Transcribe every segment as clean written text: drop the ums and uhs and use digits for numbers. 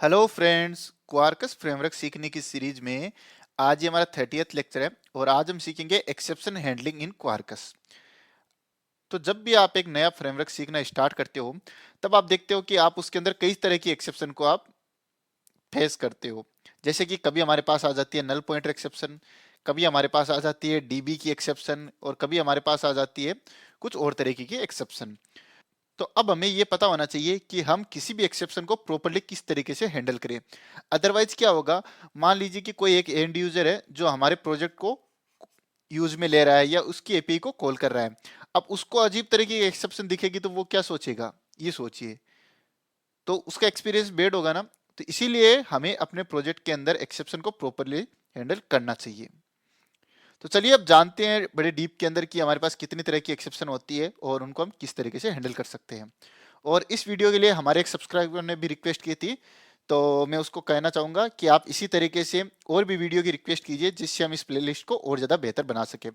Hello friends, क्वार्कस framework सीखने की series में आज ये हमारा 30th लेक्चर है और आज हम सीखेंगे एक्सेप्शन हैंडलिंग इन क्वार्कस। तो जब भी आप एक नया फ्रेमवर्क सीखना स्टार्ट करते हो तब आप देखते हो कि आप उसके अंदर कई तरह की एक्सेप्शन को आप फेस करते हो। जैसे कि कभी हमारे पास आ जाती है नल पॉइंटर एक्सेप्शन, कभी हमारे पास आ जाती है डीबी की एक्सेप्शन और कभी हमारे पास आ जाती है कुछ और तरीके की एक्सेप्शन। तो अब हमें ये पता होना चाहिए कि हम किसी भी एक्सेप्शन को प्रॉपर्ली किस तरीके से हैंडल करें। अदरवाइज क्या होगा, मान लीजिए कि कोई एक एंड यूजर है जो हमारे प्रोजेक्ट को यूज में ले रहा है या उसकी एपीआई को कॉल कर रहा है। अब उसको अजीब तरीके की एक्सेप्शन दिखेगी तो वो क्या सोचेगा, ये सोचिए। तो उसका एक्सपीरियंस बेड होगा ना। तो इसीलिए हमें अपने प्रोजेक्ट के अंदर एक्सेप्शन को प्रॉपर्ली हैंडल करना चाहिए। तो चलिए अब जानते हैं बड़े डीप के अंदर कि हमारे पास कितनी तरह की एक्सेप्शन होती है और उनको हम किस तरीके से हैंडल कर सकते हैं। और इस वीडियो के लिए हमारे एक सब्सक्राइबर ने भी रिक्वेस्ट की थी, तो मैं उसको कहना चाहूंगा कि आप इसी तरीके से और भी वीडियो की रिक्वेस्ट कीजिए जिससे हम इस प्लेलिस्ट को और ज़्यादा बेहतर बना सके।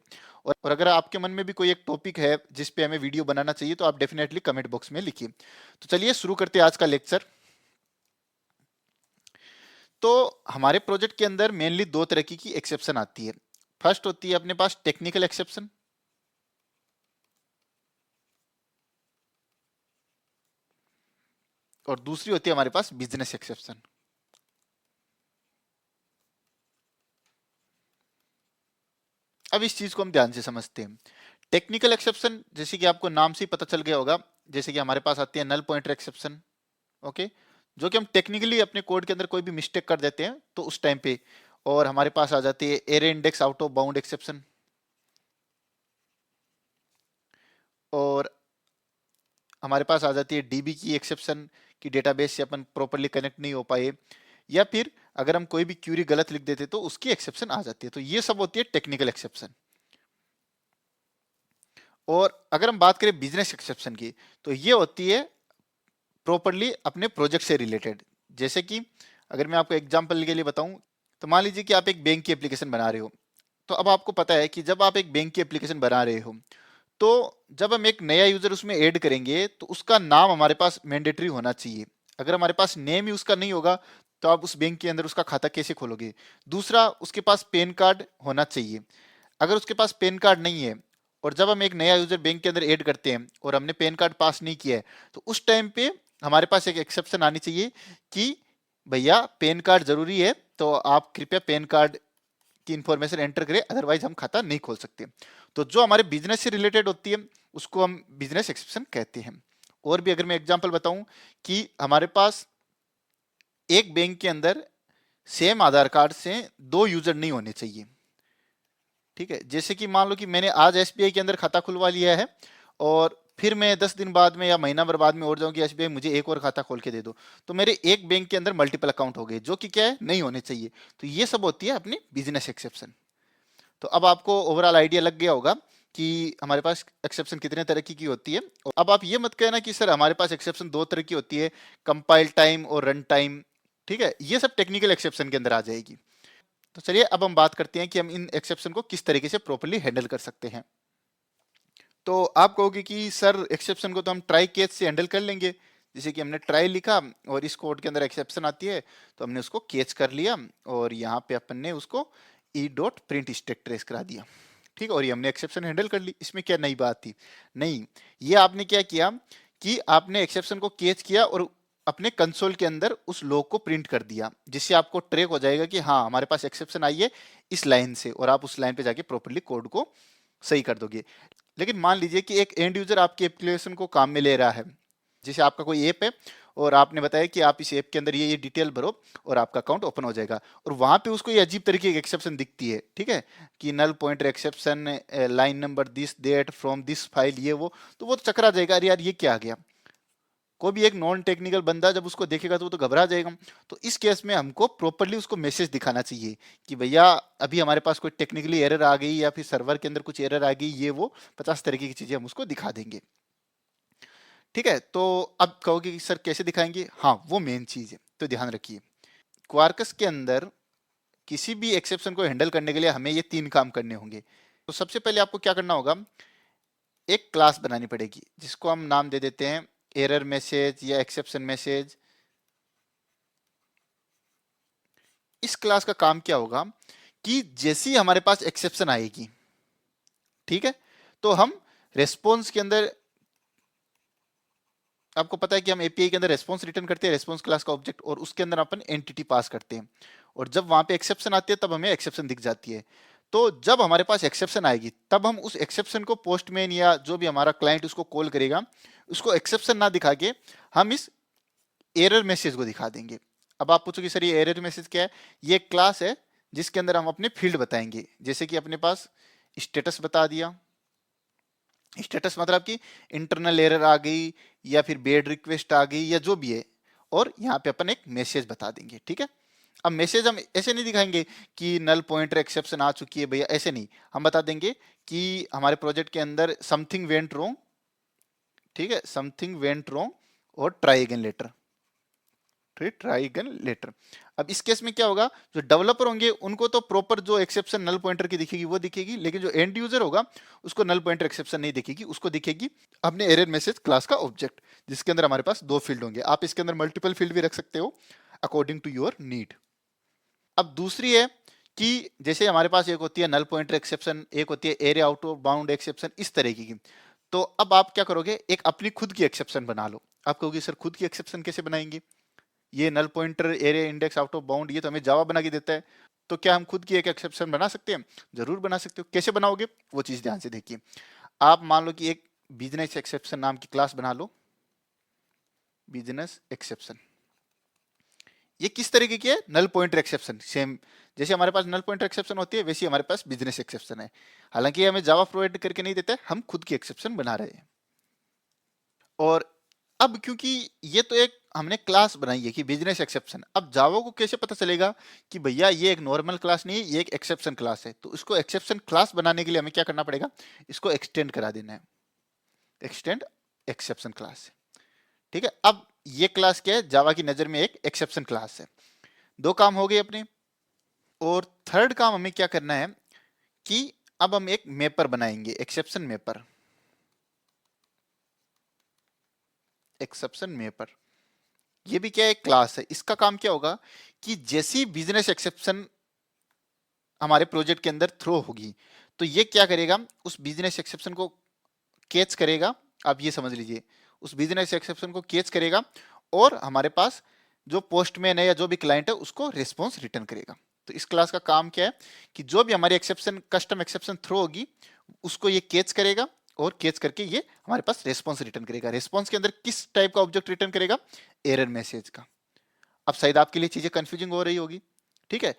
और अगर आपके मन में भी कोई एक टॉपिक है जिस पे हमें वीडियो बनाना चाहिए तो आप डेफिनेटली कमेंट बॉक्स में लिखिए। तो चलिए शुरू करते हैं आज का लेक्चर। तो हमारे प्रोजेक्ट के अंदर मेनली दो तरह की एक्सेप्शन आती है। फर्स्ट होती है अपने पास टेक्निकल एक्सेप्शन और दूसरी होती है हमारे पास बिजनेस एक्सेप्शन। अब इस चीज को हम ध्यान से समझते हैं। टेक्निकल एक्सेप्शन जैसे कि आपको नाम से ही पता चल गया होगा, जैसे कि हमारे पास आती है नल पॉइंटर एक्सेप्शन। ओके, जो कि हम टेक्निकली अपने कोड के अंदर कोई भी मिस्टेक कर देते हैं तो उस टाइम पे। और हमारे पास आ जाती है array index out of bound exception. और हमारे पास आ जाती है डीबी की एक्सेप्शन कि डेटाबेस से अपन प्रॉपर्ली कनेक्ट नहीं हो पाए, या फिर अगर हम कोई भी क्यूरी गलत लिख देते तो उसकी एक्सेप्शन आ जाती है। तो ये सब होती है टेक्निकल एक्सेप्शन। और अगर हम बात करें बिजनेस एक्सेप्शन की तो ये होती है प्रॉपर्ली अपने प्रोजेक्ट से रिलेटेड। जैसे कि अगर मैं आपको एग्जांपल के लिए बताऊं, तो मान लीजिए कि आप एक बैंक की एप्लीकेशन बना रहे हो। तो अब आपको पता है कि जब आप एक बैंक की एप्लीकेशन बना रहे हो तो जब हम एक नया यूजर उसमें ऐड करेंगे तो उसका नाम हमारे पास मैंडेटरी होना चाहिए। अगर हमारे पास नेम ही उसका नहीं होगा तो आप उस बैंक के अंदर उसका खाता कैसे खोलोगे। दूसरा, उसके पास पैन कार्ड होना चाहिए। अगर उसके पास पैन कार्ड नहीं है और जब हम एक नया यूजर बैंक के अंदर ऐड करते हैं और हमने पैन कार्ड पास नहीं किया है तो उस टाइम पे हमारे पास एक एक्सेप्शन आनी चाहिए कि भैया पैन कार्ड जरूरी है, तो आप कृपया पैन कार्ड की इंफॉर्मेशन एंटर करें, अदरवाइज हम खाता नहीं खोल सकते। तो जो हमारे बिजनेस से रिलेटेड होती है उसको हम बिजनेस एक्सेप्शन कहते हैं। और भी अगर मैं एग्जांपल बताऊं कि हमारे पास एक बैंक के अंदर सेम आधार कार्ड से दो यूजर नहीं होने चाहिए। ठीक है, जैसे कि मान लो कि मैंने आज एसबीआई के अंदर खाता खुलवा लिया है और फिर मैं 10 दिन बाद में या महीना भर बाद में और जाऊं कि एसबीआई मुझे एक और खाता खोल के दे दो, तो मेरे एक बैंक के अंदर मल्टीपल अकाउंट हो गए जो कि क्या है, नहीं होने चाहिए। तो ये सब होती है अपनी बिजनेस एक्सेप्शन। तो अब आपको ओवरऑल आइडिया लग गया होगा कि हमारे पास एक्सेप्शन कितने तरह की होती है। और अब आप ये मत कहना कि सर हमारे पास एक्सेप्शन दो तरह की होती है, कंपाइल टाइम और रन टाइम। ठीक है, ये सब टेक्निकल एक्सेप्शन के अंदर आ जाएगी। तो चलिए अब हम बात करते हैं कि हम इन एक्सेप्शन को किस तरीके से प्रॉपर्ली हैंडल कर सकते हैं। तो आप कहोगे कि सर एक्सेप्शन को तो हम ट्राई केस से हैंडल कर लेंगे। जैसे कि हमने ट्राई लिखा और इस कोड के अंदर एक्सेप्शन आती है तो हमने उसको कैच कर लिया और यहाँ पे अपन ने उसको E dot print stack trace करा दिया। ठीक है, और ये हमने एक्सेप्शन हैंडल कर ली, इसमें क्या नई बात थी? नहीं, ये आपने क्या किया कि आपने एक्सेप्शन को कैच किया और अपने कंसोल के अंदर उस लॉग को प्रिंट कर दिया, जिससे आपको ट्रैक हो जाएगा कि हाँ हमारे पास एक्सेप्शन आई है इस लाइन से, और आप उस लाइन पे जाके प्रॉपर्ली कोड को सही कर दोगे। लेकिन मान लीजिए कि एक एंड यूजर आपकी एप्लीकेशन को काम में ले रहा है। जैसे आपका कोई ऐप है और आपने बताया कि आप इस ऐप के अंदर ये डिटेल भरो और आपका अकाउंट ओपन हो जाएगा, और वहां पे उसको ये अजीब तरीके की एक्सेप्शन दिखती है। ठीक है, कि null pointer exception, line number this that from this file, ये वो, तो वो तो चकरा जाएगा, अरे यार ये क्या आ गया। कोई भी एक नॉन टेक्निकल बंदा जब उसको देखेगा तो वो तो घबरा जाएगा। तो इस केस में हमको प्रॉपर्ली उसको मैसेज दिखाना चाहिए कि भैया अभी हमारे पास कोई टेक्निकली एरर आ गई या फिर सर्वर के अंदर कुछ एरर आ गई, ये वो 50 तरीके की चीजें हम उसको दिखा देंगे। ठीक है, तो अब कहोगे कि सर कैसे दिखाएंगे? हाँ, वो मेन चीज है, तो ध्यान रखिए। क्वार्कस के अंदर किसी भी एक्सेप्शन को हैंडल करने के लिए हमें ये तीन काम करने होंगे। तो सबसे पहले आपको क्या करना होगा, एक क्लास बनानी पड़ेगी जिसको हम नाम दे देते हैं एरर मैसेज या एक्सेप्शन मैसेज। इस क्लास का काम क्या होगा कि जैसी हमारे पास एक्सेप्शन आएगी, ठीक है, तो हम रेस्पॉन्स के अंदर, आपको पता है कि हम एपीआई के अंदर रेस्पॉन्स रिटर्न करते हैं, रेस्पॉन्स क्लास का ऑब्जेक्ट, और उसके अंदर अपन एंटिटी पास करते हैं, और जब वहां पे एक्सेप्शन आती है तब हमें एक्सेप्शन दिख जाती है। तो जब हमारे पास एक्सेप्शन आएगी तब हम उस एक्सेप्शन को पोस्टमैन या जो भी हमारा क्लाइंट उसको कॉल करेगा, उसको एक्सेप्शन ना दिखा के हम इस एरर मैसेज को दिखा देंगे। अब आप पूछोगे सर ये एरर मैसेज क्या है? ये एक क्लास है जिसके अंदर हम अपने फील्ड बताएंगे, जैसे कि अपने पास स्टेटस बता दिया। स्टेटस मतलब कि इंटरनल एरर आ गई या फिर बेड रिक्वेस्ट आ गई या जो भी है, और यहाँ पे अपन एक मैसेज बता देंगे, ठीक है। अब मैसेज हम ऐसे नहीं दिखाएंगे कि नल पॉइंटर एक्सेप्शन आ चुकी है भैया, ऐसे नहीं, हम बता देंगे कि हमारे प्रोजेक्ट के अंदर समथिंग वेंट रॉन्ग, ठीक है, समथिंग वेंट रॉन्ग, और try again later, try again later. अब इस केस में क्या होगा, जो डेवलपर होंगे उनको तो प्रॉपर जो एक्सेप्शन नल पॉइंटर की दिखेगी वो दिखेगी, लेकिन जो एंड यूजर होगा उसको नल पॉइंटर एक्सेप्शन नहीं दिखेगी, उसको दिखेगी अपने एरर मैसेज क्लास का ऑब्जेक्ट, जिसके अंदर हमारे पास दो फील्ड होंगे। आप इसके अंदर मल्टीपल फील्ड भी रख सकते हो अकॉर्डिंग टू योर नीड। अब दूसरी है कि जैसे हमारे पास एक होती है नल पॉइंटर एक्सेप्शन, एक होती है area out of bound exception, इस तरीके की। तो अब आप क्या करोगे, एक अपनी खुद की एक्सेप्शन बना लो। आप कहोगे सर खुद की एक्सेप्शन कैसे बनाएंगे, ये null pointer array index out of bound ये तो हमें जावा बना के देता है, तो क्या हम खुद की एक एक्सेप्शन बना सकते हैं? जरूर बना सकते हो। कैसे बनाओगे वो चीज ध्यान से देखिए। आप मान लो कि एक बिजनेस एक्सेप्शन नाम की क्लास बना लो, बिजनेस एक्सेप्शन। ये किस तरीके की है? नल पॉइंटर एक्सेप्शन। सेम जैसे हमारे पास नल पॉइंटर एक्सेप्शन होती है वैसे हमारे पास बिजनेस एक्सेप्शन है। हालांकि हमें जावा प्रोवाइड करके नहीं देता है, हम खुद की एक्सेप्शन बना रहे हैं। और अब क्योंकि ये तो एक हमने क्लास बनाई है कि बिजनेस एक्सेप्शन, अब जावा को कैसे पता चलेगा कि भैया ये एक नॉर्मल क्लास नहीं है, ये एक एक्सेप्शन क्लास है? तो इसको एक्सेप्शन क्लास बनाने के लिए हमें क्या करना पड़ेगा, इसको एक्सटेंड करा देना है, एक्सटेंड एक्सेप्शन क्लास, ठीक है। अब ये क्लास क्या है, जावा की नजर में एक एक्सेप्शन क्लास है। दो काम हो गए अपने। और थर्ड काम हमें क्या करना है कि अब हम एक मैपर बनाएंगे, एक्सेप्शन मैपर, एक्सेप्शन मैपर। ये भी क्या है, एक क्लास है। इसका काम क्या होगा कि जैसी बिजनेस एक्सेप्शन हमारे प्रोजेक्ट के अंदर थ्रो होगी तो ये क्या करेगा, उस बिजनेस एक्सेप्शन को कैच करेगा। आप ये समझ लीजिए, उस बिजनेस एक्सेप्शन को कैच करेगा और हमारे पास जो पोस्टमैन है या जो भी क्लाइंट है उसको रिस्पॉन्स रिटर्न करेगा। तो इस क्लास का काम क्या है कि जो भी हमारी एक्सेप्शन कस्टम एक्सेप्शन थ्रो होगी उसको ये कैच करेगा और कैच करके ये हमारे पास रिस्पॉन्स रिटर्न करेगा। रिस्पॉन्स के अंदर किस टाइप का ऑब्जेक्ट रिटर्न करेगा, एरर मैसेज का। अब शायद आपके लिए चीजें कंफ्यूजिंग हो रही होगी, ठीक है।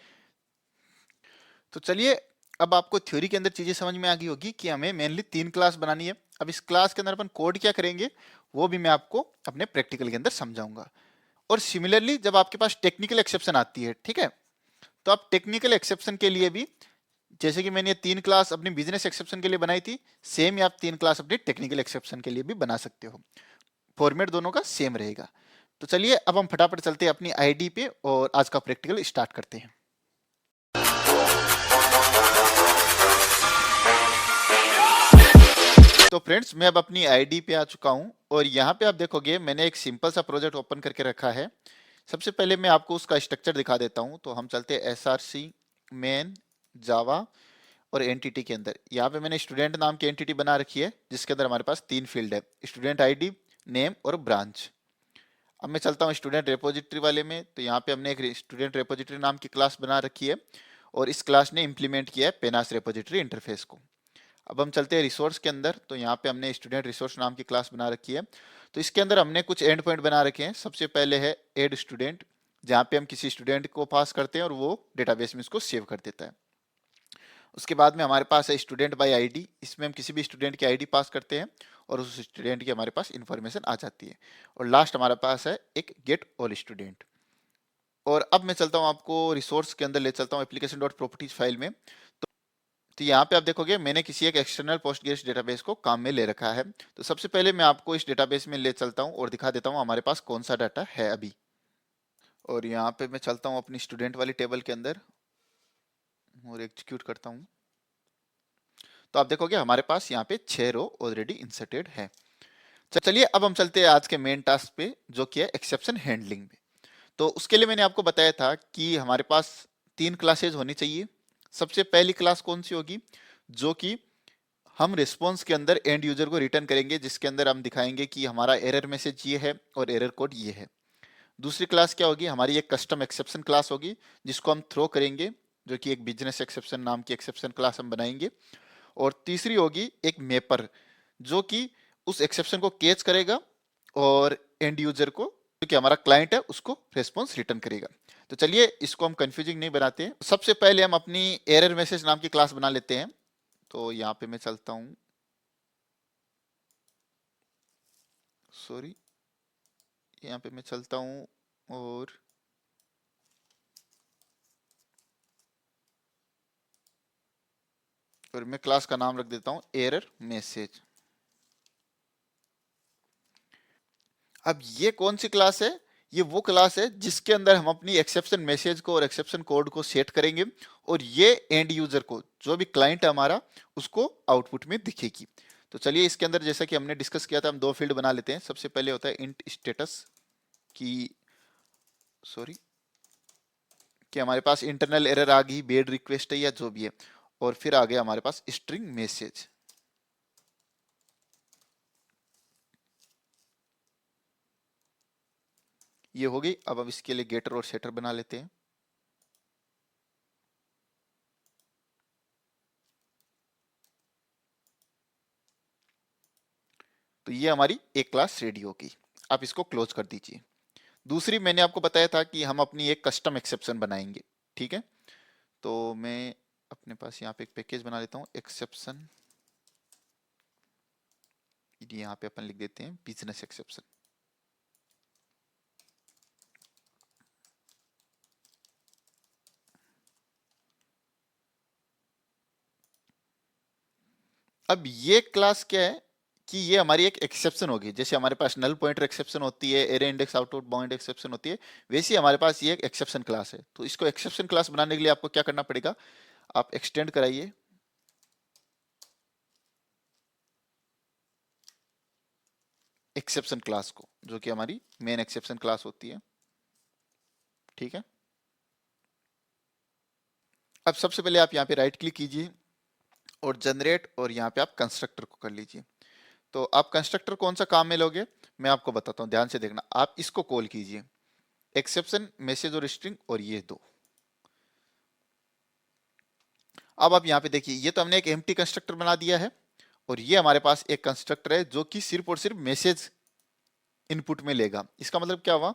तो चलिए, अब आपको थ्योरी के अंदर चीजें समझ में आ गई होगी कि हमें मेनली 3 क्लास बनानी है। अब इस क्लास के अंदर अपन कोड क्या करेंगे वो भी मैं आपको अपने प्रैक्टिकल के अंदर समझाऊंगा। और सिमिलरली जब आपके पास टेक्निकल एक्सेप्शन आती है, ठीक है, तो आप टेक्निकल एक्सेप्शन के लिए भी, जैसे कि मैंने ये 3 क्लास अपनी बिजनेस एक्सेप्शन के लिए बनाई थी, सेम ही आप 3 क्लास अपनी टेक्निकल एक्सेप्शन के लिए भी बना सकते हो। फॉर्मेट दोनों का सेम रहेगा। तो चलिए अब हम फटाफट चलते हैं अपनी आईडी पे और आज का प्रैक्टिकल स्टार्ट करते हैं। तो फ्रेंड्स, मैं अब अपनी आईडी पे आ चुका हूं और यहाँ पे आप देखोगे मैंने एक सिंपल सा प्रोजेक्ट ओपन करके रखा है। सबसे पहले मैं आपको उसका स्ट्रक्चर दिखा देता हूं। तो हम चलते हैं SRC मेन जावा और एंटिटी के अंदर। यहाँ पे मैंने स्टूडेंट नाम की एंटिटी बना रखी है जिसके अंदर हमारे पास 3 फील्ड है, स्टूडेंट आईडी, नेम और ब्रांच। अब मैं चलता हूँ स्टूडेंट रेपोजिटरी वाले में। तो यहाँ पे हमने एक स्टूडेंट रेपोजिटरी नाम की क्लास बना रखी है और इस क्लास ने इंप्लीमेंट किया है पेनास रेपोजिटरी इंटरफेस को। अब हम चलते हैं रिसोर्स के अंदर। तो यहाँ पे हमने स्टूडेंट रिसोर्स नाम की क्लास बना रखी है। तो इसके अंदर हमने कुछ एंड पॉइंट बना रखे हैं। सबसे पहले है एड स्टूडेंट, जहाँ पे हम किसी स्टूडेंट को पास करते हैं और वो डेटाबेस में इसको सेव कर देता है। उसके बाद में हमारे पास है स्टूडेंट बाय आईडी, इसमें हम किसी भी स्टूडेंट की आईडी पास करते हैं और उस स्टूडेंट की हमारे पास इंफॉर्मेशन आ जाती है। और लास्ट हमारे पास है एक गेट ऑल स्टूडेंट। और अब मैं चलता हूँ आपको रिसोर्स के अंदर ले चलता हूँ एप्लीकेशन डॉट प्रॉपर्टीज फाइल में। तो यहाँ पे आप देखोगे मैंने किसी एक एक्सटर्नल पोस्टग्रेस डेटाबेस को काम में ले रखा है। तो सबसे पहले मैं आपको इस डेटाबेस में ले चलता हूँ और दिखा देता हूँ हमारे पास कौन सा डाटा है अभी। और यहाँ पे मैं चलता हूँ अपनी स्टूडेंट वाली टेबल के अंदर और एग्जीक्यूट करता हूँ। तो आप देखोगे हमारे पास यहाँ पे 6 रो ऑलरेडी इंसर्टेड है। चलिए अब हम चलते हैं आज के मेन टास्क पे, जो कि है एक्सेप्शन हैंडलिंग में। तो उसके लिए मैंने आपको बताया था कि हमारे पास तीन क्लासेज होनी चाहिए। सबसे पहली क्लास कौन सी होगी, जो कि हम रिस्पॉन्स के अंदर एंड यूजर को रिटर्न करेंगे, जिसके अंदर हम दिखाएंगे कि हमारा एरर मैसेज ये है और एरर कोड ये है। दूसरी क्लास क्या होगी, हमारी एक कस्टम एक्सेप्शन क्लास होगी, जिसको हम थ्रो करेंगे, जो कि एक बिजनेस एक्सेप्शन नाम की एक्सेप्शन क्लास हम बनाएंगे। और तीसरी होगी एक मैपर, जो कि उस एक्सेप्शन को कैच करेगा और एंड यूजर को, जो कि हमारा क्लाइंट है, उसको रेस्पॉन्स रिटर्न करेगा। तो चलिए इसको हम कंफ्यूजिंग नहीं बनाते हैं। सबसे पहले हम अपनी एरर मैसेज नाम की क्लास बना लेते हैं। तो यहाँ पे मैं चलता हूँ, सॉरी, यहाँ पे मैं चलता हूँ और मैं क्लास का नाम रख देता हूँ एरर मैसेज। अब ये कौन सी क्लास है, ये वो क्लास है जिसके अंदर हम अपनी एक्सेप्शन मैसेज को और एक्सेप्शन कोड को सेट करेंगे, और ये एंड यूजर को, जो भी क्लाइंट है हमारा, उसको आउटपुट में दिखेगी। तो चलिए इसके अंदर जैसा कि हमने डिस्कस किया था, हम दो फील्ड बना लेते हैं। सबसे पहले होता है इंट स्टेटस की, सॉरी, कि हमारे पास इंटरनल एरर आ गई, बेड रिक्वेस्ट है या जो भी है, और फिर आ गया हमारे पास स्ट्रिंग मैसेज। ये हो गई। अब हम इसके लिए गेटर और सेटर बना लेते हैं। तो ये हमारी एक क्लास रेडी होगी। आप इसको क्लोज कर दीजिए। दूसरी मैंने आपको बताया था कि हम अपनी एक कस्टम एक्सेप्शन बनाएंगे, ठीक है। तो मैं अपने पास यहाँ पे एक पैकेज बना लेता हूँ, एक्सेप्शन। यहाँ पे अपन लिख देते हैं बिजनेस एक्सेप्शन। अब ये क्लास क्या है कि ये हमारी एक एक्सेप्शन होगी। जैसे हमारे पास नल पॉइंटर एक्सेप्शन होती है, array index output bound exception होती है, वैसे ही हमारे पास ये एक एक्सेप्शन क्लास है। तो इसको एक्सेप्शन क्लास बनाने के लिए आपको क्या करना पड़ेगा, आप एक्सटेंड कराइए एक्सेप्शन क्लास को, जो कि हमारी मेन एक्सेप्शन क्लास होती है, ठीक है। अब सबसे पहले आप यहाँ पे राइट क्लिक कीजिए और जनरेट, और यहाँ पे आप कंस्ट्रक्टर को कर लीजिए। तो आप कंस्ट्रक्टर कौन सा काम में लोगे, मैं आपको बताता हूँ, ध्यान से देखना। आप इसको कॉल कीजिए, एक्सेप्शन मैसेज और स्ट्रिंग, और ये दो। अब आप यहाँ पे देखिए, ये तो हमने एक एम्प्टी कंस्ट्रक्टर बना दिया है, और ये हमारे पास एक कंस्ट्रक्टर है जो कि सिर्फ और सिर्फ मैसेज इनपुट में लेगा। इसका मतलब क्या हुआ,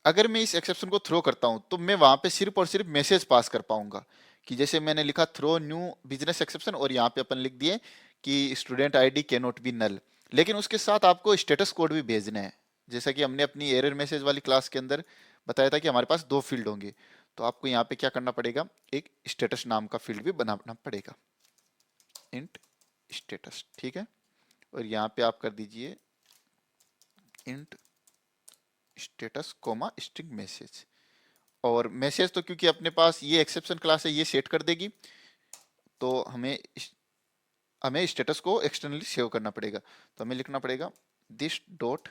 अगर मैं इस एक्सेप्शन को थ्रो करता हूं तो मैं वहां पे सिर्फ और सिर्फ मैसेज पास कर पाऊंगा, कि जैसे मैंने लिखा थ्रो न्यू बिजनेस एक्सेप्शन, और यहाँ पे अपन लिख दिए कि student ID can not be null, लेकिन उसके साथ आपको स्टेटस कोड भी भेजना है। जैसा कि हमने अपनी एरर मैसेज वाली क्लास के अंदर बताया था कि हमारे पास दो फील्ड होंगे, तो आपको यहाँ पे क्या करना पड़ेगा, एक स्टेटस नाम का फील्ड भी बनाना पड़ेगा, इंट स्टेटस, ठीक है। और यहाँ पे आप कर दीजिए int status comma string message. और मैसेज तो क्योंकि अपने पास ये एक्सेप्शन क्लास है, ये सेट कर देगी, तो हमें स्टेटस को एक्सटर्नली सेव करना पड़ेगा। तो हमें लिखना पड़ेगा this dot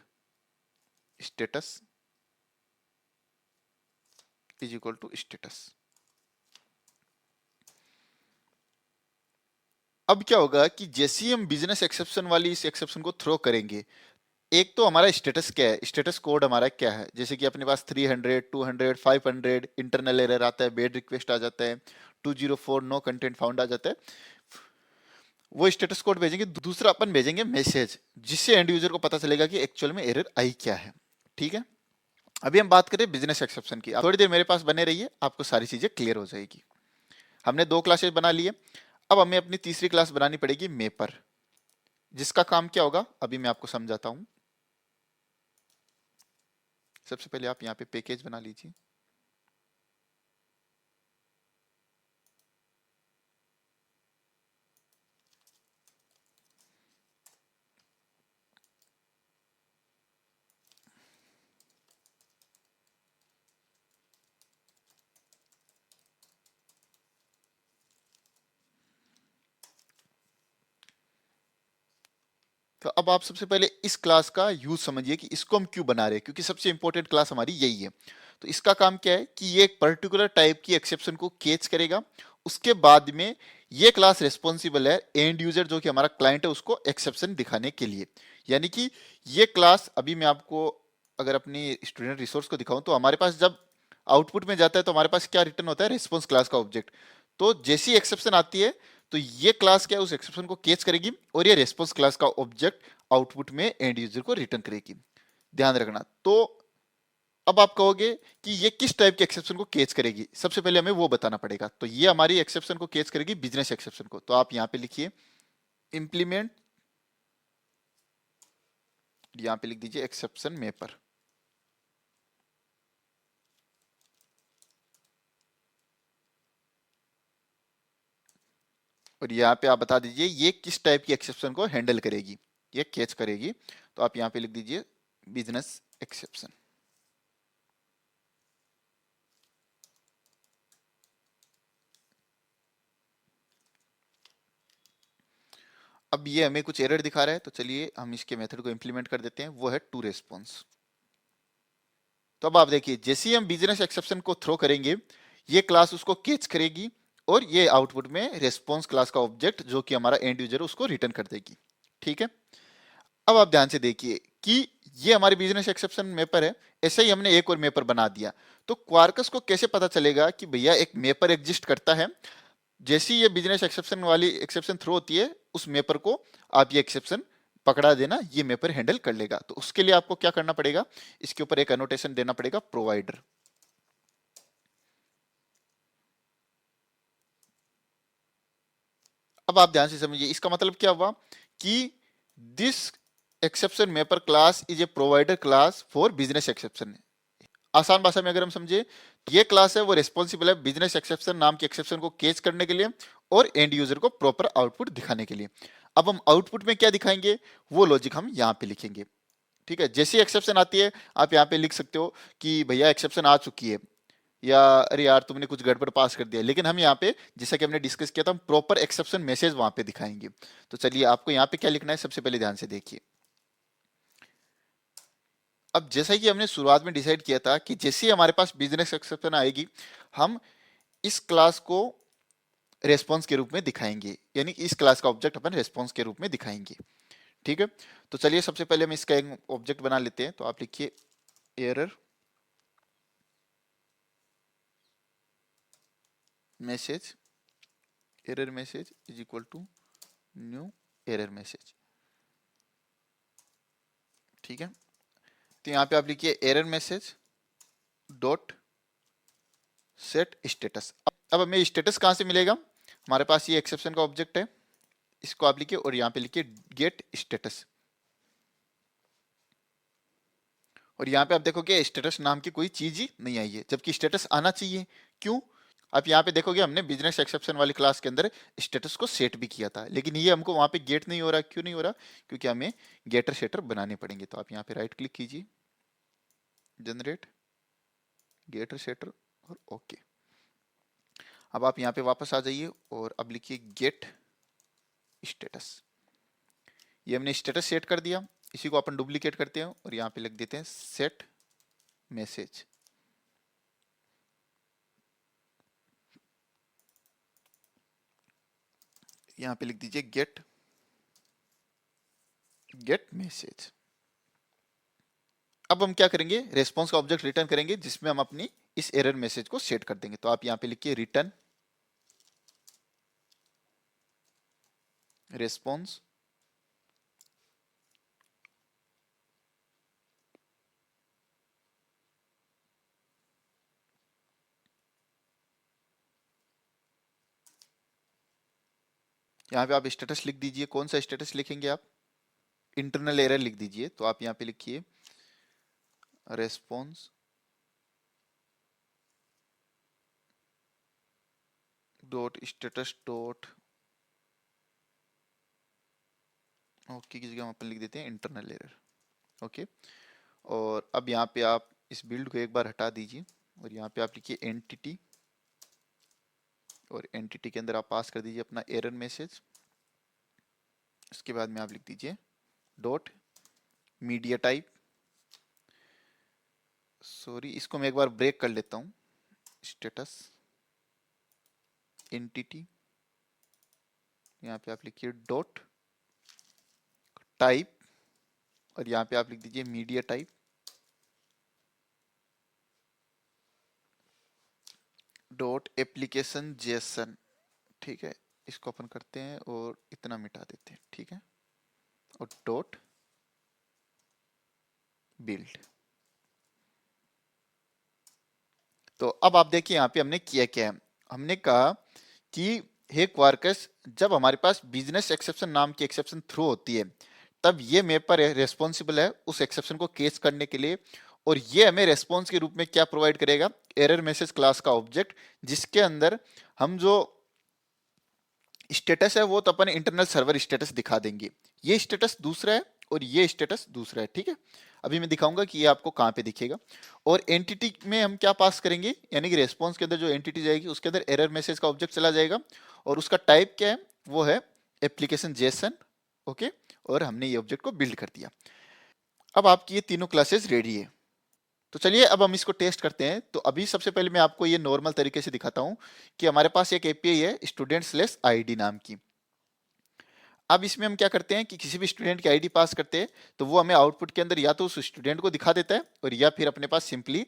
status is equal to status. अब क्या होगा कि जैसे ही हम बिजनेस एक्सेप्शन वाली इस एक्सेप्शन को थ्रो करेंगे, एक तो हमारा स्टेटस क्या है, स्टेटस कोड हमारा क्या है, जैसे कि अपने पास 300, 200, 500 इंटरनल एरर आता है, बेड रिक्वेस्ट आ जाता है, 204 नो कंटेंट फाउंड आ जाता है, वो स्टेटस कोड भेजेंगे। दूसरा अपन भेजेंगे मैसेज, जिससे एंड यूजर को पता चलेगा कि एक्चुअल में एरर आई क्या है, ठीक है। अभी हम बात करें बिजनेस एक्सेप्शन की। आप थोड़ी देर मेरे पास बने रहिए, आपको सारी चीजें क्लियर हो जाएगी। हमने दो क्लासेस बना लिए, अब हमें अपनी तीसरी क्लास बनानी पड़ेगी मेपर, जिसका काम क्या होगा अभी मैं आपको समझाता हूं। सबसे पहले आप यहाँ पे पैकेज बना लीजिए। तो अब आप सबसे पहले इस क्लास का यूज समझिए कि इसको हम क्यों बना रहे हैं, क्योंकि सबसे इंपॉर्टेंट क्लास हमारी यही है। तो इसका काम क्या है कि ये एक पर्टिकुलर टाइप की एक्सेप्शन को कैच करेगा, उसके बाद में ये क्लास रिस्पॉन्सिबल है एंड यूजर जो कि हमारा क्लाइंट है उसको एक्सेप्शन दिखाने के लिए। यानी कि ये क्लास, अभी मैं आपको अगर अपनी स्टूडेंट रिसोर्स को दिखाऊं तो हमारे पास जब आउटपुट में जाता है तो हमारे पास क्या रिटर्न होता है, रिस्पॉन्स क्लास का ऑब्जेक्ट। तो जैसी एक्सेप्शन आती है तो ये क्लास क्या है, उस एक्सेप्शन को कैच करेगी और ये रिस्पॉन्स क्लास का ऑब्जेक्ट आउटपुट में एंड यूजर को रिटर्न करेगी। ध्यान रखना। तो अब आप कहोगे कि ये किस टाइप के एक्सेप्शन को कैच करेगी, सबसे पहले हमें वो बताना पड़ेगा। तो ये हमारी एक्सेप्शन को कैच करेगी बिजनेस एक्सेप्शन को। तो आप यहां पे लिखिए इंप्लीमेंट, यहां पे लिख दीजिए एक्सेप्शन मैपर। और यहाँ पे आप बता दीजिए ये किस टाइप की एक्सेप्शन को हैंडल करेगी, ये कैच करेगी। तो आप यहाँ पे लिख दीजिए बिजनेस एक्सेप्शन। अब ये हमें कुछ एरर दिखा रहा है, तो चलिए हम इसके मेथड को इंप्लीमेंट कर देते हैं, वो है टू रेस्पॉन्स। तो अब आप देखिए जैसे ही हम बिजनेस एक्सेप्शन को थ्रो करेंगे ये क्लास उसको कैच करेगी और ये आउटपुट में रेस्पॉन्स क्लास का ऑब्जेक्ट जो कि हमारा एंड यूजर है उसको रिटर्न कर देगी। ठीक है। अब आप ध्यान से देखिए कि ये हमारी बिजनेस एक्सेप्शन मैपर है, ऐसे ही हमने एक और मैपर बना दिया। तो क्वार्कस को कैसे पता चलेगा कि भैया एक मैपर एग्जिस्ट करता है। जैसी ये बिजनेस एक्सेप्शन वाली एक्सेप्शन थ्रो होती है उस मैपर को आप ये एक्सेप्शन पकड़ा देना, ये मैपर हैंडल कर लेगा। तो उसके लिए आपको क्या करना पड़ेगा, इसके ऊपर एक एनोटेशन देना पड़ेगा प्रोवाइडर। अब आप ध्यान से समझिए इसका मतलब क्या हुआ कि this exception mapper class is a provider class for business exception. आसान भाषा में अगर हम समझे, ये क्लास है वो रिस्पॉन्सिबल है बिजनेस एक्सेप्शन नाम के एक्सेप्शन को कैच करने के लिए और एंड यूजर को प्रॉपर आउटपुट दिखाने के लिए। अब हम आउटपुट में क्या दिखाएंगे वो लॉजिक हम यहाँ पे लिखेंगे। ठीक है। जैसी एक्सेप्शन आती है आप यहाँ पे लिख सकते हो कि भैया एक्सेप्शन आ चुकी है, या अरे यार तुमने कुछ गड़बड़ पास कर दिया। लेकिन हम यहाँ पे जैसा कि हमने डिस्कस किया था हम प्रॉपर एक्सेप्शन मैसेज वहां पे दिखाएंगे। तो चलिए आपको यहाँ पे क्या लिखना है सबसे पहले ध्यान से देखिए। अब जैसा कि हमने शुरुआत में डिसाइड किया था कि जैसे ही हमारे पास बिजनेस एक्सेप्शन आएगी हम इस क्लास को रेस्पॉन्स के रूप में दिखाएंगे, यानी इस क्लास का ऑब्जेक्ट अपन रेस्पॉन्स के रूप में दिखाएंगे। ठीक है। तो चलिए सबसे पहले हम इसका एक ऑब्जेक्ट बना लेते हैं। तो आप लिखिए error message, error message is equal to new error message. ठीक है। तो यहाँ पे आप लिखिए error message dot set status. अब हमें स्टेटस कहाँ से मिलेगा, हमारे पास ये एक्सेप्शन का ऑब्जेक्ट है, इसको आप लिखिए और यहाँ पे लिखिए गेट स्टेटस। और यहाँ पे आप देखोगे स्टेटस नाम की कोई चीज ही नहीं आई है, जबकि स्टेटस आना चाहिए। क्यों, आप यहाँ पे देखोगे हमने बिजनेस एक्सेप्शन वाली क्लास के अंदर स्टेटस को सेट भी किया था, लेकिन ये हमको वहां पे गेट नहीं हो रहा। क्यों नहीं हो रहा, क्योंकि हमें गेटर सेटर बनाने पड़ेंगे। तो आप यहाँ पे राइट क्लिक कीजिए, जनरेट गेटर सेटर और ओके। अब आप यहाँ पे वापस आ जाइए और अब लिखिए गेट स्टेटस। ये हमने स्टेटस सेट कर दिया, इसी को अपन डुप्लीकेट करते हैं और यहाँ पे लिख देते हैं सेट मैसेज। यहाँ पे लिख दीजिए गेट मैसेज। अब हम क्या करेंगे, रेस्पॉन्स का ऑब्जेक्ट रिटर्न करेंगे जिसमें हम अपनी इस एरर मैसेज को सेट कर देंगे। तो आप यहाँ पे लिखिए रिटर्न रेस्पॉन्स यहाँ पे आप स्टेटस लिख दीजिए। कौन सा स्टेटस लिखेंगे आप, इंटरनल एरर लिख दीजिए। तो आप यहाँ पे लिखिए response dot status dot okay की जगह हम अपन लिख देते हैं इंटरनल एरर। ओके। और अब यहाँ पे आप इस बिल्ड को एक बार हटा दीजिए और यहाँ पे आप लिखिए एंटिटी, और एंटिटी के अंदर आप पास कर दीजिए अपना एरर मैसेज। उसके बाद में आप लिख दीजिए डॉट मीडिया टाइप सॉरी, इसको मैं एक बार ब्रेक कर लेता हूँ। स्टेटस एंटिटी, यहाँ पे आप लिखिए डॉट टाइप, और यहाँ पे आप लिख दीजिए media type dot application Jason. ठीक है, इसको अपन करते हैं और इतना मिटा देते हैं। ठीक है, और डॉट बिल्ड। तो अब आप देखिए यहाँ पे हमने किया क्या है। हमने कहा कि हे क्वार्कस, जब हमारे पास बिजनेस एक्सेप्शन नाम की एक्सेप्शन थ्रो होती है, तब ये मेपर रेस्पॉन्सिबल है उस एक्सेप्शन को केस करने के लिए, और ये हमें रेस्पॉन्स के रूप में क्या प्रोवाइड करेगा, एरर मैसेज क्लास का ऑब्जेक्ट, जिसके अंदर हम जो स्टेटस है वो तो अपन इंटरनल सर्वर स्टेटस दिखा देंगे। ये स्टेटस दूसरा है और ये स्टेटस दूसरा है। ठीक है, अभी मैं दिखाऊंगा कि ये आपको कहाँ पे दिखेगा। और एंटिटी में हम क्या पास करेंगे, यानी कि रेस्पॉन्स के अंदर जो एंटिटी जाएगी उसके अंदर एरर मैसेज का ऑब्जेक्ट चला जाएगा, और उसका टाइप क्या है, वो है एप्लीकेशन जेसन। ओके, और हमने ये ऑब्जेक्ट को बिल्ड कर दिया। अब आपकी ये तीनों क्लासेस रेडी है। तो चलिए अब हम इसको टेस्ट करते हैं। तो अभी सबसे पहले मैं आपको ये नॉर्मल तरीके से दिखाता हूँ कि हमारे पास एक एपीआई है स्टूडेंट स्लेस आईडी नाम की। अब इसमें हम क्या करते हैं कि किसी भी स्टूडेंट की आईडी पास करते हैं तो वो हमें आउटपुट के अंदर या तो उस स्टूडेंट को दिखा देता है, और या फिर अपने पास सिंपली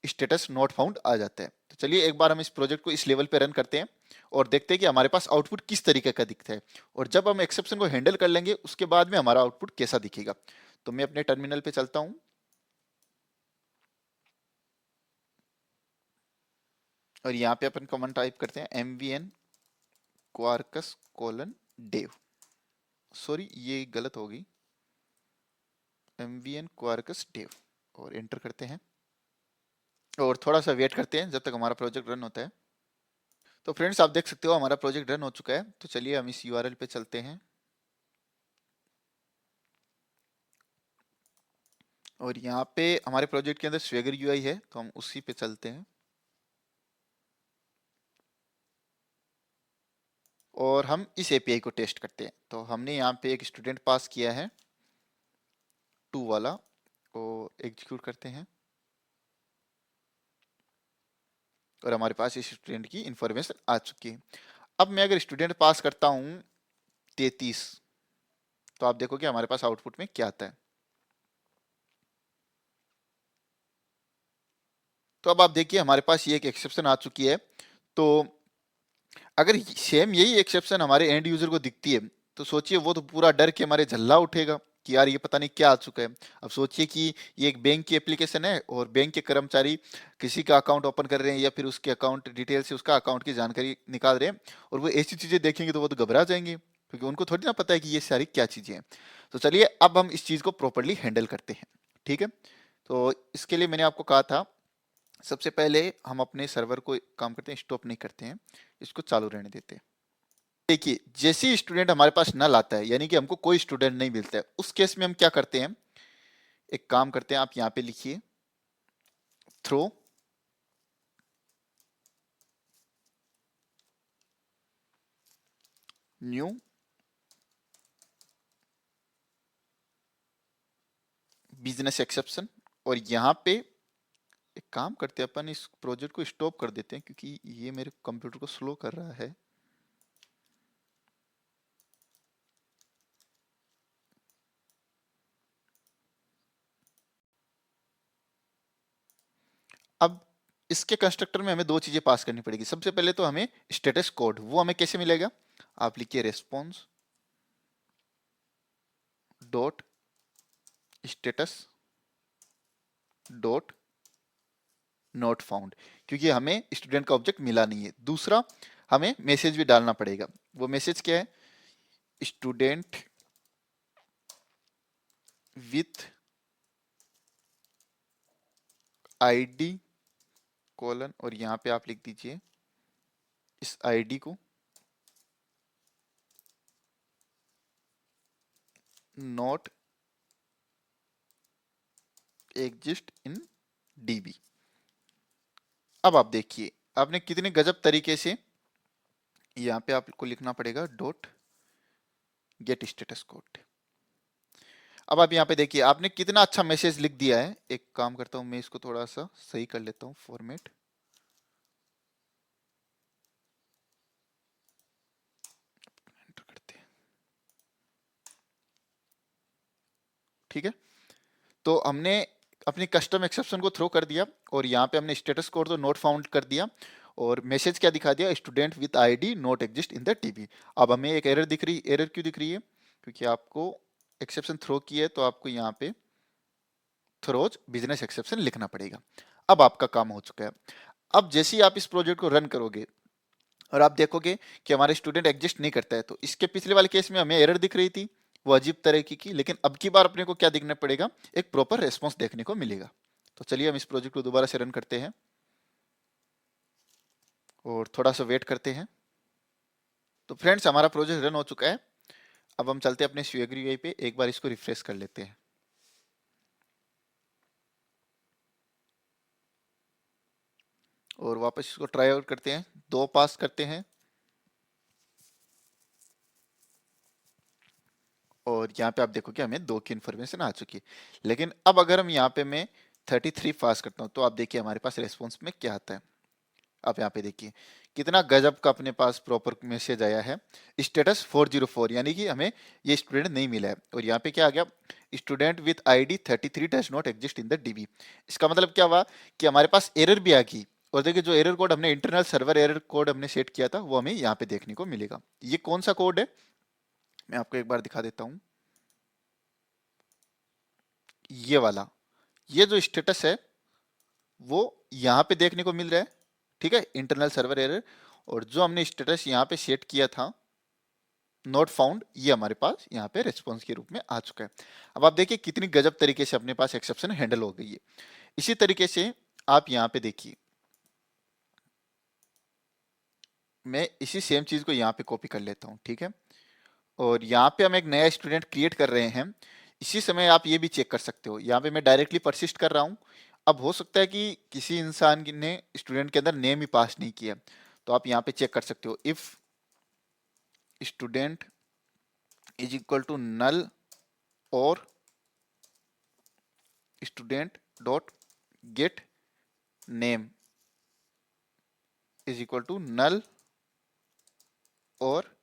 स्टेटस नॉट फाउंड आ जाता है। तो चलिए एक बार हम इस प्रोजेक्ट को इस लेवल पे रन करते हैं और देखते हैं कि हमारे पास आउटपुट किस तरीके का दिखता है, और जब हम एक्सेप्शन को हैंडल कर लेंगे उसके बाद में हमारा आउटपुट कैसा दिखेगा। तो मैं अपने टर्मिनल पे चलता हूं, और यहाँ पे अपन कमांड टाइप करते हैं mvn quarkus colon dev। Sorry, ये गलत होगी, mvn quarkus dev, और एंटर करते हैं और थोड़ा सा वेट करते हैं जब तक हमारा प्रोजेक्ट रन होता है। तो फ्रेंड्स, आप देख सकते हो हमारा प्रोजेक्ट रन हो चुका है। तो चलिए हम इस यूआरएल पे चलते हैं, और यहाँ पे हमारे प्रोजेक्ट के अंदर स्वेगर यूआई है, तो हम उसी पे चलते हैं और हम इस एपीआई को टेस्ट करते हैं। तो हमने यहाँ पे एक स्टूडेंट पास किया है 2 वाला, और एग्जीक्यूट करते हैं, और हमारे पास इस स्टूडेंट की इंफॉर्मेशन आ चुकी है। अब मैं अगर स्टूडेंट पास करता हूँ 33, तो आप देखो कि हमारे पास आउटपुट में क्या आता है। तो अब आप देखिए हमारे पास ये एक एक्सेप्शन आ चुकी है। तो अगर सेम यही एक्सेप्शन हमारे एंड यूजर को दिखती है, तो सोचिए वो तो पूरा डर के हमारे झल्ला उठेगा कि यार ये पता नहीं क्या आ चुका है। अब सोचिए कि ये एक बैंक की एप्लीकेशन है और बैंक के कर्मचारी किसी का अकाउंट ओपन कर रहे हैं या फिर उसके अकाउंट डिटेल से उसका अकाउंट की जानकारी निकाल रहे हैं, और वो ऐसी चीजें देखेंगे तो वो तो घबरा जाएंगे, क्योंकि उनको थोड़ी ना पता है कि ये सारी क्या चीजें हैं। तो चलिए अब हम इस चीज को प्रॉपरली हैंडल करते हैं। ठीक है, तो इसके लिए मैंने आपको कहा था, सबसे पहले हम अपने सर्वर को काम करते हैं, स्टॉप नहीं करते हैं, इसको चालू रहने देते हैं। देखिए जैसे ही स्टूडेंट हमारे पास नल आता है, यानी कि हमको कोई स्टूडेंट नहीं मिलता है, उस केस में हम क्या करते हैं, एक काम करते हैं, आप यहां पे लिखिए थ्रो न्यू बिजनेस एक्सेप्शन, और यहां पे एक काम करते हैं, अपन इस प्रोजेक्ट को स्टॉप कर देते हैं क्योंकि ये मेरे कंप्यूटर को स्लो कर रहा है। अब इसके कंस्ट्रक्टर में हमें दो चीजें पास करनी पड़ेगी। सबसे पहले तो हमें स्टेटस कोड, वो हमें कैसे मिलेगा, आप लिखिए response dot status dot not found, क्योंकि हमें स्टूडेंट का ऑब्जेक्ट मिला नहीं है। दूसरा, हमें मैसेज भी डालना पड़ेगा। वो मैसेज क्या है, स्टूडेंट विथ आईडी कोलन, और यहां पे आप लिख दीजिए इस आईडी को नॉट एग्जिस्ट इन डीबी। अब आप देखिए आपने कितने गजब तरीके से, यहां पे आपको लिखना पड़ेगा डॉट गेट स्टेटस कोड। अब आप यहाँ पे देखिए आपने कितना अच्छा मैसेज लिख दिया है। एक काम करता हूँ, मैं इसको थोड़ा सा सही कर लेता हूँ फॉर्मेट। एंटर करते हैं, ठीक है। तो हमने अपनी कस्टम एक्सेप्शन को थ्रो कर दिया और यहाँ पे हमने स्टेटस कोड तो नोट फाउंड कर दिया और मैसेज क्या दिखा दिया, student with ID not exist in the TB. अब हमें एक एरर दिख रही, एरर क्यों दिख रही है, क्योंकि आपको एक्सेप्शन थ्रो की है तो आपको यहाँ पे थ्रोज बिजनेस एक्सेप्शन लिखना पड़ेगा। अब आपका काम हो चुका है। अब जैसे ही आप इस प्रोजेक्ट को रन करोगे और आप देखोगे कि हमारे स्टूडेंट एग्जिस्ट नहीं करता है, तो इसके पिछले वाले केस में हमें एरर दिख रही थी वो अजीब तरह की, लेकिन अब की बार अपने को क्या दिखना पड़ेगा, एक प्रॉपर रेस्पॉन्स देखने को मिलेगा। तो चलिए हम इस प्रोजेक्ट को दोबारा से रन करते हैं और थोड़ा सा वेट करते हैं। तो फ्रेंड्स हमारा प्रोजेक्ट रन हो चुका है। अब हम चलते हैं अपने स्वेग यूआई पे, एक बार इसको रिफ्रेश कर लेते हैं। और वापस इसको ट्राई आउट करते हैं, 2 पास करते हैं और यहाँ पे आप देखोगे हमें 2 की इन्फॉर्मेशन आ चुकी है। लेकिन अब अगर हम यहाँ पे मैं 33 पास करता हूँ तो आप देखिए हमारे पास रेस्पॉन्स में क्या आता है। आप यहाँ पे देखिए कितना गजब का अपने पास प्रॉपर मैसेज आया है, स्टेटस 404, यानी कि हमें ये स्टूडेंट नहीं मिला है। और यहाँ पे क्या आ गया, student with ID 33 does not exist in the dB. इसका मतलब क्या हुआ कि हमारे पास एरर भी आ गई और देखिए जो एरर कोड हमने इंटरनल सर्वर एरर कोड हमने सेट किया था वो हमें यहाँ पे देखने को मिलेगा। ये कौन सा कोड है मैं आपको एक बार दिखा देता हूँ। ये वाला, ये जो स्टेटस है वो यहाँ पे देखने को मिल रहा है, ठीक है, इंटरनल सर्वर एरर। और जो हमने स्टेटस यहाँ पे सेट किया था नॉट फाउंड, ये हमारे पास यहाँ पे रिस्पॉन्स के रूप में आ चुका है। अब आप देखिए कितनी गजब तरीके से अपने पास एक्सेप्शन हैंडल हो गई है। इसी तरीके से आप यहाँ पे देखिए, मैं इसी सेम चीज को यहाँ पे कॉपी कर लेता हूँ, ठीक है। और यहाँ पे हम एक नया स्टूडेंट क्रिएट कर रहे हैं। इसी समय आप ये भी चेक कर सकते हो, यहाँ पे मैं डायरेक्टली परसिस्ट कर रहा हूँ। अब हो सकता है कि किसी इंसान ने स्टूडेंट के अंदर नेम ही पास नहीं किया, तो आप यहाँ पे चेक कर सकते हो, if student is equal to null और student dot get name is equal to null. और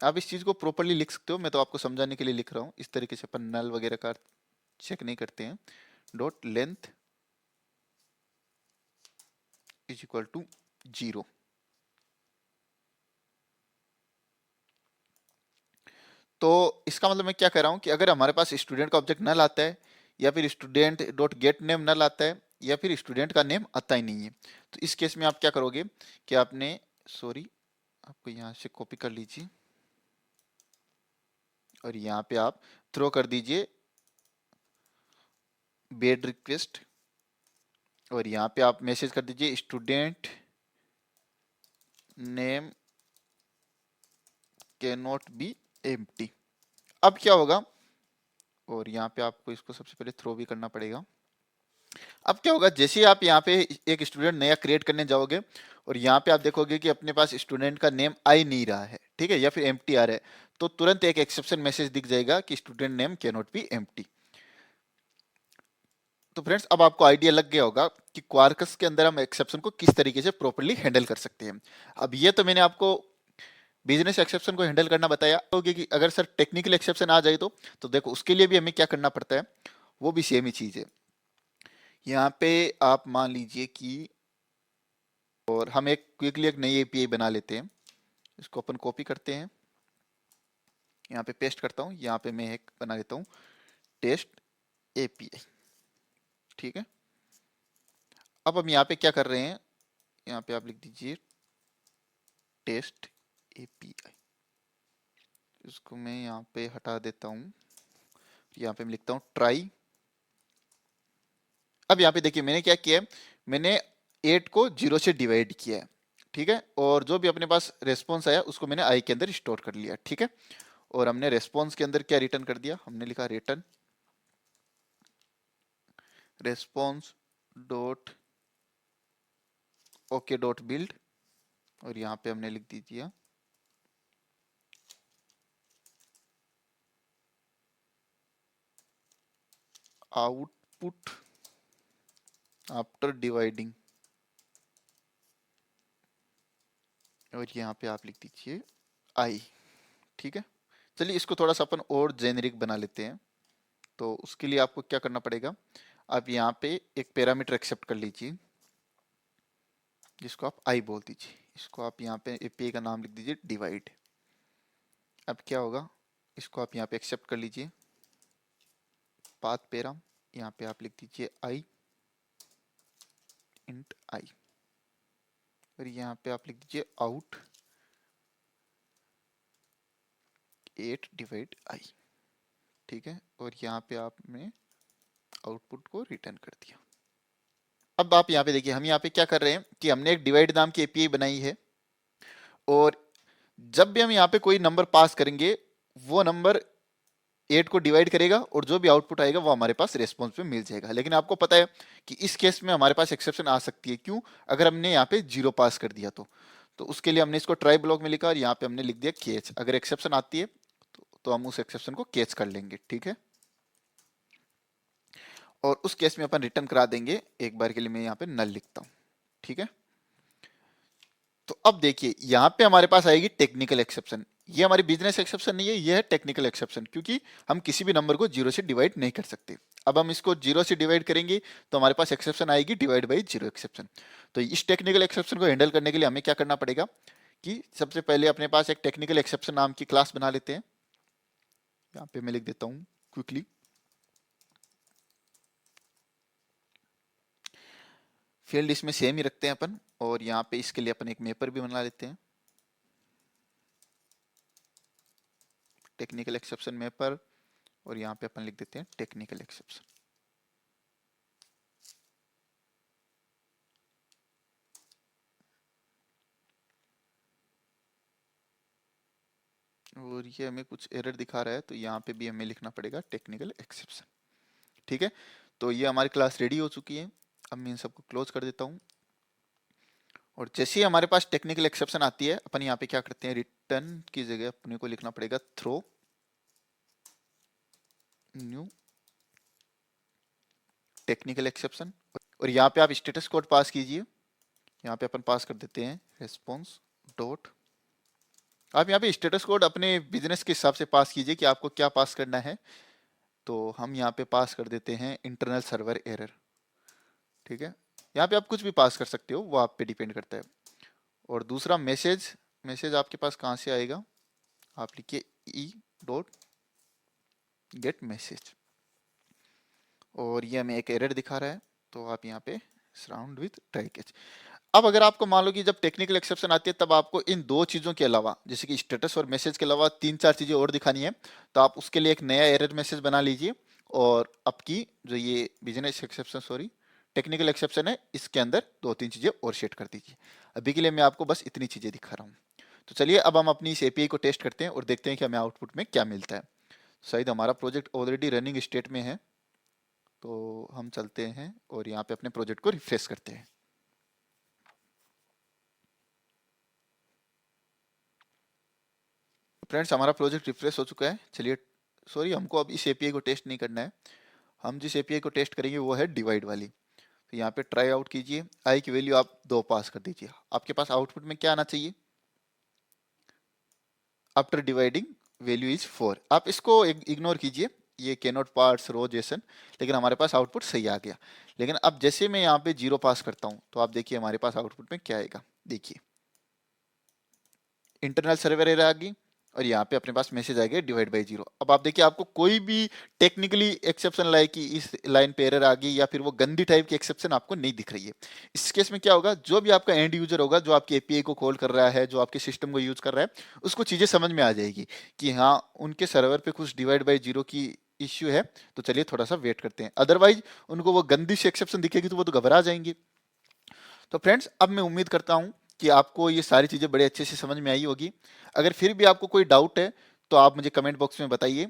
आप इस चीज को प्रॉपरली लिख सकते हो, मैं तो आपको समझाने के लिए लिख रहा हूँ। इस तरीके से अपन नल वगैरह का चेक नहीं करते हैं। Dot length is equal to 0। तो इसका मतलब मैं क्या कह रहा हूँ कि अगर हमारे पास स्टूडेंट का ऑब्जेक्ट नल आता है या फिर स्टूडेंट डॉट गेट नेम नल आता है या फिर स्टूडेंट का नेम आता ही नहीं है, तो इस केस में आप क्या करोगे कि आपने, सॉरी, आपको यहाँ से कॉपी कर लीजिए और यहाँ पे आप थ्रो कर दीजिए बेड रिक्वेस्ट और यहाँ पे आप मैसेज कर दीजिए student name can not B empty. अब क्या होगा, और यहाँ पे आपको इसको सबसे पहले थ्रो भी करना पड़ेगा। अब क्या होगा, जैसे ही आप यहाँ पे एक स्टूडेंट नया क्रिएट करने जाओगे और यहाँ पे आप देखोगे कि अपने पास स्टूडेंट का नेम आ ही नहीं रहा है, ठीक है, या फिर एम्प्टी आ रहा है, तो तुरंत एक एक्सेप्शन मैसेज दिख जाएगा कि student name can not B empty. तो फ्रेंड्स अब आपको आइडिया लग गया होगा कि क्वार्कस के अंदर हम एक्सेप्शन को किस तरीके से प्रॉपर्ली हैंडल कर सकते हैं। अब ये तो मैंने आपको बिजनेस एक्सेप्शन को हैंडल करना बताया होगा कि अगर सर टेक्निकल एक्सेप्शन आ जाए तो देखो उसके लिए भी हमें क्या करना पड़ता है, वो भी सेम ही चीज है। यहाँ पे आप मान लीजिए कि, और हम एक क्विकली एक नई एपीआई बना लेते हैं, इसको अपन कॉपी करते हैं, यहाँ पे पेस्ट करता हूँ, यहाँ पे मैं एक बना लेता हूँ टेस्ट एपीआई, ठीक है। अब हम यहाँ पे क्या कर रहे हैं, यहाँ पे आप लिख दीजिए टेस्ट एपीआई, इसको मैं यहाँ पे हटा देता हूँ, यहाँ पे मैं लिखता हूँ ट्राई। अब यहाँ पे देखिए मैंने क्या किया है, मैंने 8 को 0 से डिवाइड किया है, ठीक है, और जो भी अपने पास रेस्पॉन्स आया उसको मैंने आई के अंदर स्टोर कर लिया, ठीक है। और हमने रेस्पॉन्स के अंदर क्या रिटर्न कर दिया, हमने लिखा return response dot okay dot build, और यहाँ पे हमने लिख दीजिए आउटपुट आफ्टर डिवाइडिंग, और यहाँ पे आप लिख दीजिए आई। ठीक है, चलिए इसको थोड़ा सा अपन और जेनेरिक बना लेते हैं। तो उसके लिए आपको क्या करना पड़ेगा, आप यहाँ पे एक पैरामीटर एक्सेप्ट कर लीजिए जिसको आप आई बोल दीजिए। इसको आप यहाँ पे एपीआई का नाम लिख दीजिए डिवाइड। अब क्या होगा, इसको आप यहाँ पे एक्सेप्ट कर लीजिए पाथ पैरा, यहाँ पे आप लिख दीजिए आई इंट आई, और यहाँ पे आप लिख दीजिए आउट 8 डिवाइड आई। ठीक है, और यहाँ पे आपने आउटपुट को रिटर्न कर दिया। अब आप यहाँ पे देखिए, हम यहाँ पे क्या कर रहे हैं कि हमने एक डिवाइड नाम की एपीआई बनाई है, और जब भी हम यहाँ पे कोई नंबर पास करेंगे वो नंबर 8 को डिवाइड करेगा, और जो भी आउटपुट आएगा वो हमारे पास रेस्पॉन्स में मिल जाएगा। लेकिन आपको पता है कि इस केस में हमारे पास एक्सेप्शन आ सकती है। क्यों? अगर हमने यहाँ पे 0 पास कर दिया तो उसके लिए हमने इसको ट्राई ब्लॉक में लिखा और यहाँ पे हमने लिख दिया कैच। अगर एक्सेप्शन आती है तो हम उस एक्सेप्शन को कैच कर लेंगे। ठीक है, और उस केस में अपन रिटर्न करा देंगे। एक बार के लिए मैं यहाँ पे नल लिखता हूँ। ठीक है, तो अब देखिए यहाँ पे हमारे पास आएगी टेक्निकल एक्सेप्शन। ये हमारी बिजनेस एक्सेप्शन नहीं है, ये है टेक्निकल एक्सेप्शन, क्योंकि हम किसी भी नंबर को 0 से डिवाइड नहीं कर सकते। अब हम इसको 0 से डिवाइड करेंगे तो हमारे पास एक्सेप्शन आएगी डिवाइड बाई 0 एक्सेप्शन। तो इस टेक्निकल एक्सेप्शन को हैंडल करने के लिए हमें क्या करना पड़ेगा कि सबसे पहले अपने पास एक टेक्निकल एक्सेप्शन नाम की क्लास बना लेते हैं। यहाँ पे मैं लिख देता हूँ क्विकली, फील्ड इसमें सेम ही रखते हैं अपन, और यहाँ पे इसके लिए अपन एक मेपर भी बना लेते हैं, टेक्निकल एक्सेप्शन मेपर, और यहाँ पे अपन लिख देते हैं टेक्निकल एक्सेप्शन। और ये हमें कुछ एरर दिखा रहा है तो यहाँ पे भी हमें लिखना पड़ेगा टेक्निकल एक्सेप्शन। ठीक है, तो ये हमारी क्लास रेडी हो चुकी है। अब मैं इन सबको क्लोज कर देता हूँ, और जैसे ही हमारे पास टेक्निकल एक्सेप्शन आती है अपन यहाँ पे क्या करते हैं, रिटर्न की जगह अपने को लिखना पड़ेगा थ्रो न्यू टेक्निकल एक्सेप्शन, और यहाँ पे आप स्टेटस कोड पास कीजिए। यहाँ पे अपन पास कर देते हैं रेस्पॉन्स डॉट, आप यहाँ पे स्टेटस कोड अपने बिजनेस के हिसाब से पास कीजिए कि आपको क्या पास करना है। तो हम यहाँ पे पास कर देते हैं इंटरनल सर्वर एरर। ठीक है, यहाँ पे आप कुछ भी पास कर सकते हो, वो आप पे डिपेंड करता है। और दूसरा मैसेज, मैसेज आपके पास कहाँ से आएगा, आप लिखिए ई डॉट गेट मैसेज, और ये हमें एक एरर दिखा रहा है तो आप यहाँ पे सराउंड विथ ट्राई कैच। अब अगर आपको मान लो कि जब टेक्निकल एक्सेप्शन आती है तब आपको इन दो चीजों के अलावा, जैसे कि स्टेटस और मैसेज के अलावा 3-4 चीजें और दिखानी है, तो आप उसके लिए एक नया एरर मैसेज बना लीजिए, और आपकी जो ये business exception sorry technical exception है इसके अंदर 2-3 चीजें और सेट कर दीजिए। अभी के लिए मैं आपको बस इतनी चीजें दिखा रहा हूँ। तो चलिए अब हम अपनी इस एपीआई को टेस्ट करते हैं और देखते हैं कि हमें आउटपुट में क्या मिलता है। शायद हमारा प्रोजेक्ट ऑलरेडी रनिंग स्टेट में है, तो हम चलते हैं और यहाँ पे अपने प्रोजेक्ट को रिफ्रेश करते हैं। फ्रेंड्स हमारा प्रोजेक्ट रिफ्रेश हो चुका है। चलिए सॉरी, हमको अब इस एपीआई को टेस्ट नहीं करना है, हम जिस एपीआई को टेस्ट करेंगे वो है डिवाइड वाली। तो यहाँ पे ट्राई आउट कीजिए, आई की वैल्यू आप 2 पास कर दीजिए। आपके पास आउटपुट में क्या आना चाहिए, आफ्टर डिवाइडिंग वैल्यू इज 4। आप इसको इग्नोर कीजिए, ये can not parse row JSON, लेकिन हमारे पास आउटपुट सही आ गया। लेकिन अब जैसे मैं यहाँ पे 0 पास करता हूँ तो आप देखिए हमारे पास आउटपुट में क्या आएगा। देखिए इंटरनल सर्वर एरर आ गई, और यहाँ पे अपने पास मैसेज आएगा डिवाइड बाई 0। अब आप देखिए आपको कोई भी टेक्निकली एक्सेप्शन लाइक कि इस लाइन पे एरर आ गई या फिर वो गंदी टाइप की एक्सेप्शन आपको नहीं दिख रही है। इस केस में क्या होगा, जो भी आपका एंड यूजर होगा, जो आपकी एपीआई को कॉल कर रहा है, जो आपके सिस्टम को यूज कर रहा है, उसको चीजें समझ में आ जाएगी कि हाँ उनके सर्वर पे कुछ डिवाइड बाई 0 की इश्यू है। तो चलिए थोड़ा सा वेट करते हैं, अदरवाइज उनको वो गंदी सी एक्सेप्शन दिखेगी तो वो तो घबरा जाएंगे। तो फ्रेंड्स अब मैं उम्मीद करता हूँ कि आपको ये सारी चीज़ें बड़े अच्छे से समझ में आई होगी। अगर फिर भी आपको कोई डाउट है तो आप मुझे कमेंट बॉक्स में बताइए,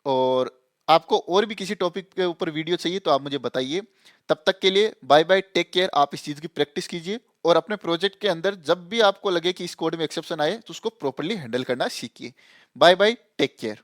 और आपको और भी किसी टॉपिक के ऊपर वीडियो चाहिए तो आप मुझे बताइए। तब तक के लिए बाय बाय, टेक केयर। आप इस चीज़ की प्रैक्टिस कीजिए, और अपने प्रोजेक्ट के अंदर जब भी आपको लगे कि इस कोड में एक्सेप्शन आए तो उसको प्रॉपरली हैंडल करना सीखिए। Bye bye, take care.